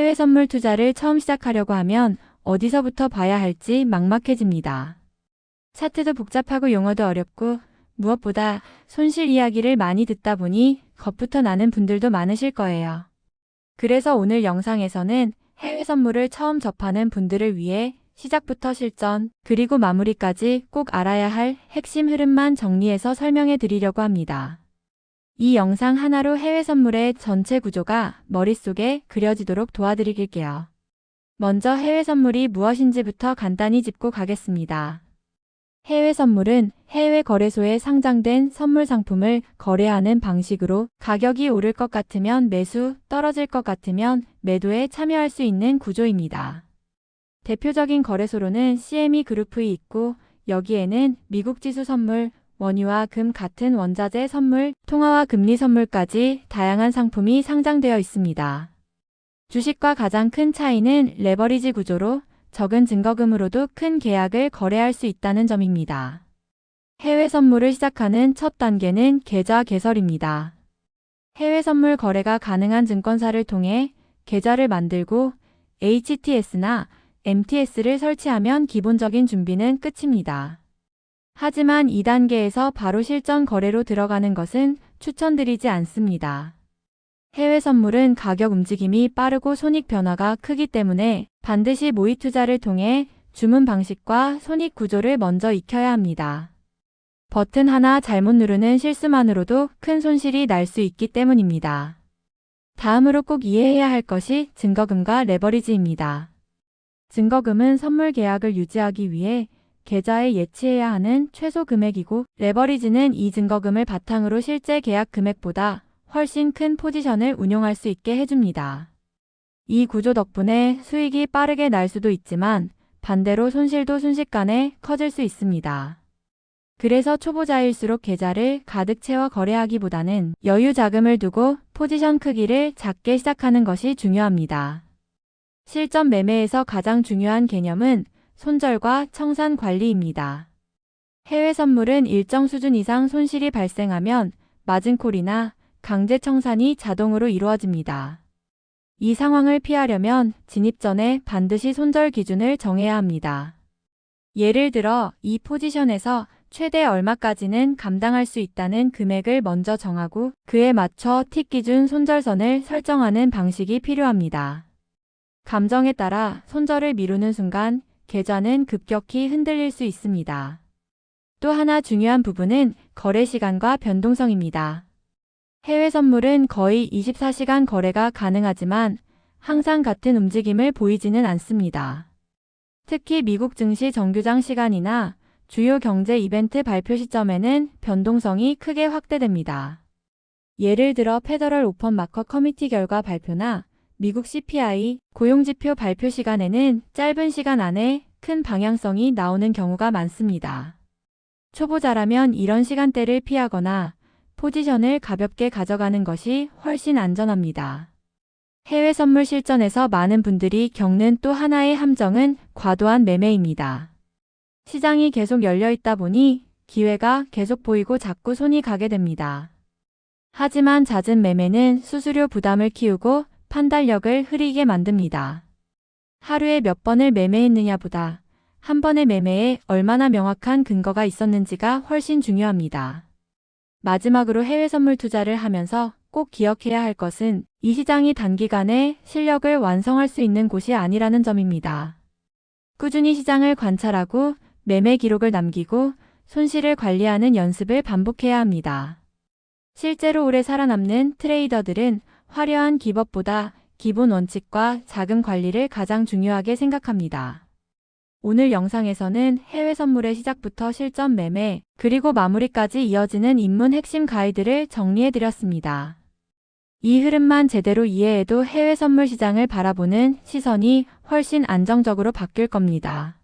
해외 선물 투자를 처음 시작하려고 하면 어디서부터 봐야 할지 막막해집니다. 차트도 복잡하고 용어도 어렵고 무엇보다 손실 이야기를 많이 듣다 보니 겁부터 나는 분들도 많으실 거예요. 그래서 오늘 영상에서는 해외 선물을 처음 접하는 분들을 위해 시작부터 실전, 그리고 마무리까지 꼭 알아야 할 핵심 흐름만 정리해서 설명해 드리려고 합니다. 이 영상 하나로 해외 선물의 전체 구조가 머릿속에 그려지도록 도와드릴게요. 먼저 해외 선물이 무엇인지부터 간단히 짚고 가겠습니다. 해외 선물은 해외 거래소에 상장된 선물 상품을 거래하는 방식으로 가격이 오를 것 같으면 매수, 떨어질 것 같으면 매도에 참여할 수 있는 구조입니다. 대표적인 거래소로는 CME 그룹이 있고 여기에는 미국 지수 선물, 원유와 금 같은 원자재 선물, 통화와 금리 선물까지 다양한 상품이 상장되어 있습니다. 주식과 가장 큰 차이는 레버리지 구조로 적은 증거금으로도 큰 계약을 거래할 수 있다는 점입니다. 해외 선물을 시작하는 첫 단계는 계좌 개설입니다. 해외 선물 거래가 가능한 증권사를 통해 계좌를 만들고 HTS나 MTS를 설치하면 기본적인 준비는 끝입니다. 하지만 2단계에서 바로 실전 거래로 들어가는 것은 추천드리지 않습니다. 해외 선물은 가격 움직임이 빠르고 손익 변화가 크기 때문에 반드시 모의 투자를 통해 주문 방식과 손익 구조를 먼저 익혀야 합니다. 버튼 하나 잘못 누르는 실수만으로도 큰 손실이 날 수 있기 때문입니다. 다음으로 꼭 이해해야 할 것이 증거금과 레버리지입니다. 증거금은 선물 계약을 유지하기 위해 계좌에 예치해야 하는 최소 금액이고 레버리지는 이 증거금을 바탕으로 실제 계약 금액보다 훨씬 큰 포지션을 운용할 수 있게 해줍니다. 이 구조 덕분에 수익이 빠르게 날 수도 있지만 반대로 손실도 순식간에 커질 수 있습니다. 그래서 초보자일수록 계좌를 가득 채워 거래하기보다는 여유 자금을 두고 포지션 크기를 작게 시작하는 것이 중요합니다. 실전 매매에서 가장 중요한 개념은 손절과 청산 관리입니다. 해외 선물은 일정 수준 이상 손실이 발생하면 마진콜이나 강제 청산이 자동으로 이루어집니다. 이 상황을 피하려면 진입 전에 반드시 손절 기준을 정해야 합니다. 예를 들어 이 포지션에서 최대 얼마까지는 감당할 수 있다는 금액을 먼저 정하고 그에 맞춰 틱 기준 손절선을 설정하는 방식이 필요합니다. 감정에 따라 손절을 미루는 순간 계좌는 급격히 흔들릴 수 있습니다. 또 하나 중요한 부분은 거래 시간과 변동성입니다. 해외 선물은 거의 24시간 거래가 가능하지만 항상 같은 움직임을 보이지는 않습니다. 특히 미국 증시 정규장 시간이나 주요 경제 이벤트 발표 시점에는 변동성이 크게 확대됩니다. 예를 들어 페더럴 오픈 마켓 커미티 결과 발표나 미국 CPI 고용지표 발표 시간에는 짧은 시간 안에 큰 방향성이 나오는 경우가 많습니다. 초보자라면 이런 시간대를 피하거나 포지션을 가볍게 가져가는 것이 훨씬 안전합니다. 해외 선물 실전에서 많은 분들이 겪는 또 하나의 함정은 과도한 매매입니다. 시장이 계속 열려 있다 보니 기회가 계속 보이고 자꾸 손이 가게 됩니다. 하지만 잦은 매매는 수수료 부담을 키우고 판단력을 흐리게 만듭니다. 하루에 몇 번을 매매했느냐보다 한 번의 매매에 얼마나 명확한 근거가 있었는지가 훨씬 중요합니다. 마지막으로 해외 선물 투자를 하면서 꼭 기억해야 할 것은 이 시장이 단기간에 실력을 완성할 수 있는 곳이 아니라는 점입니다. 꾸준히 시장을 관찰하고 매매 기록을 남기고 손실을 관리하는 연습을 반복해야 합니다. 실제로 오래 살아남는 트레이더들은 화려한 기법보다 기본 원칙과 자금 관리를 가장 중요하게 생각합니다. 오늘 영상에서는 해외 선물의 시작부터 실전 매매, 그리고 마무리까지 이어지는 입문 핵심 가이드를 정리해드렸습니다. 이 흐름만 제대로 이해해도 해외 선물 시장을 바라보는 시선이 훨씬 안정적으로 바뀔 겁니다.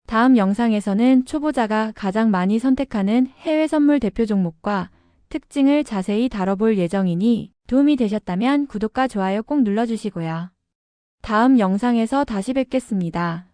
다음 영상에서는 초보자가 가장 많이 선택하는 해외 선물 대표 종목과 특징을 자세히 다뤄볼 예정이니 도움이 되셨다면 구독과 좋아요 꼭 눌러주시고요. 다음 영상에서 다시 뵙겠습니다.